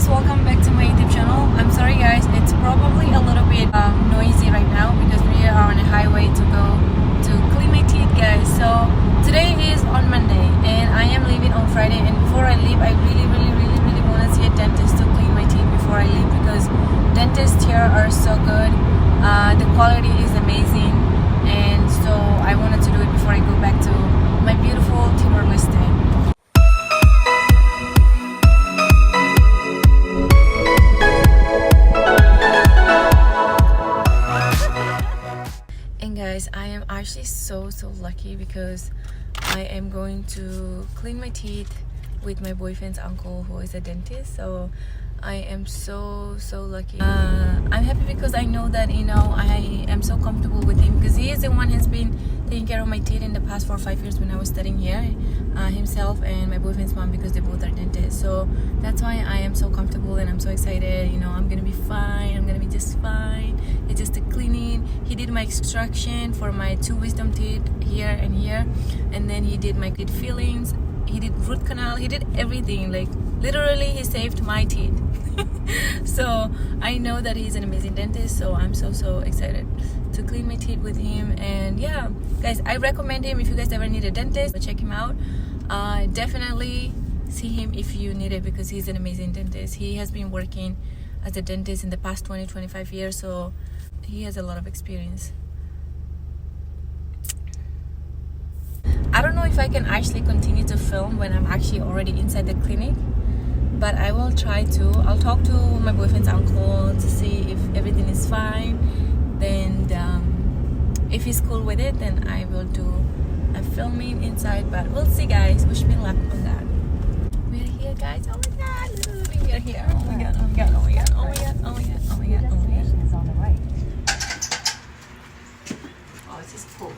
guys, welcome back to my YouTube channel. I'm sorry guys, it's probably a little bit noisy right now because we are on a highway to go to clean my teeth, guys. So today is on Monday and I am leaving on Friday, and before I leave I really want to see a dentist to clean my teeth before I leave because dentists here are so good. The quality is amazing, and so I wanted to do it before I go back to my beautiful Timor-Leste. Guys, I am actually so lucky because I am going to clean my teeth with my boyfriend's uncle who is a dentist. So I am so lucky. I'm happy because I know that, you know, I am so comfortable with him because he is the one who's been taking care of my teeth in the past 4 or 5 years when I was studying here, himself and my boyfriend's mom, because they both are dentists. So that's why I am so comfortable and I'm so excited. You know, I'm gonna be fine. I'm gonna be just fine. It's just a cleaning. He did my extraction for my 2 wisdom teeth here and here, and then he did my teeth fillings. He did root canal. He did everything. Like literally, he saved my teeth. So I know that he's an amazing dentist. So I'm so excited to clean my teeth with him. And yeah, guys, I recommend him if you guys ever need a dentist. Check him out. Definitely see him if you need it because he's an amazing dentist. He has been working as a dentist in the past 20-25 years. So he has a lot of experience. I don't know if I can actually continue to film when I'm actually already inside the clinic, but I will try to. I'll talk to my boyfriend's uncle to see if everything is fine. Then if he's cool with it, then I will do a filming inside, but we'll see, guys. Wish me luck on that. We're here, guys. Oh my god, literally we are here. Oh my god, oh my god, oh my god, oh my god, oh my god, oh my god, oh my god. Is on the right. Oh, it's just cool.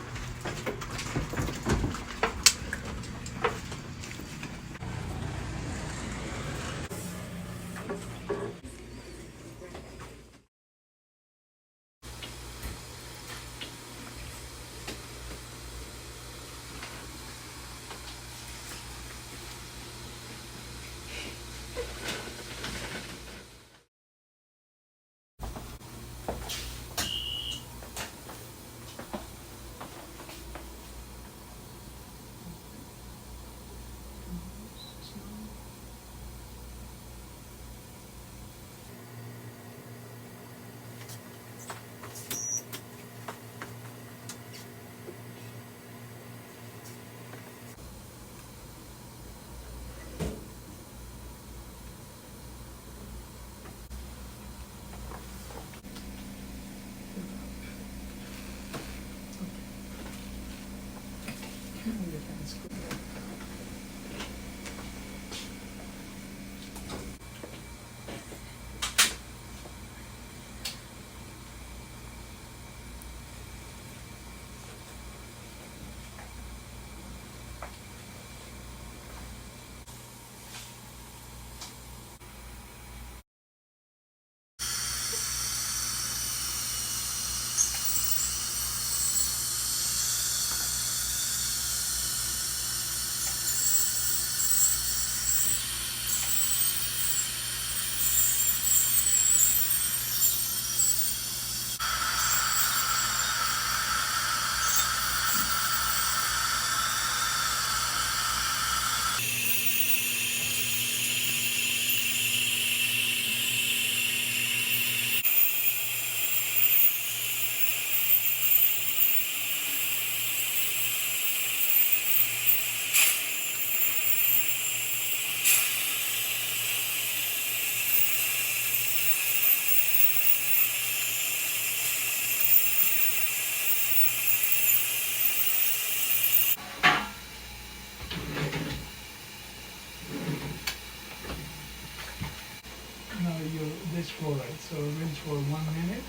This fluoride, so rinse for 1 minute,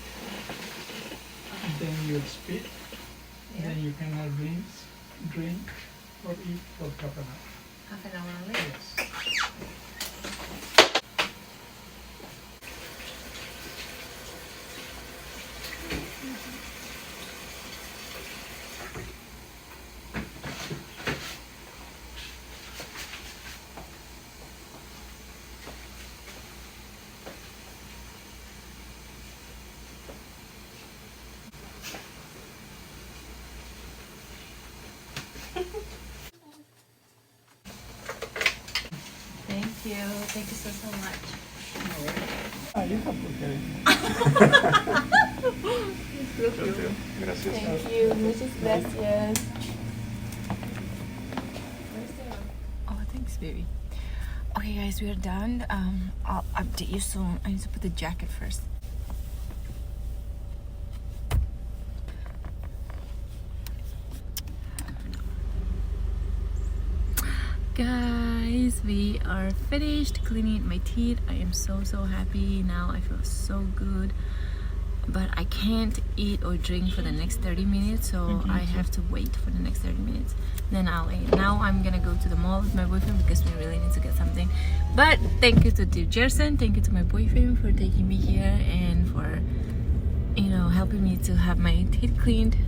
then you spit, then you can rinse, drink, or eat for half an hour. Half an hour only? Yes. you. Thank you so much. Ah, you have to carry. Gracias. Thank you. Muchas gracias. Oh, thanks, baby. Okay, guys, we are done. I'll update you soon. I need to put the jacket first. Guys, we are finished cleaning my teeth. I am so happy now. I feel so good, but I can't eat or drink for the next 30 minutes, so I have to wait for the next 30 minutes, then I'll eat. Now I'm gonna go to the mall with my boyfriend because we really need to get something. But thank you to Jerson, thank you to my boyfriend for taking me here and for, you know, helping me to have my teeth cleaned.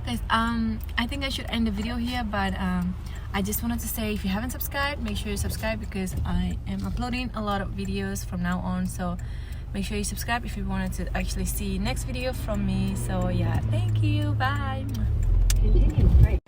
Guys, I think I should end the video here, but I just wanted to say, if you haven't subscribed, make sure you subscribe because I am uploading a lot of videos from now on. So make sure you subscribe if you wanted to actually see next video from me. So yeah, thank you. Bye. Continue. Right.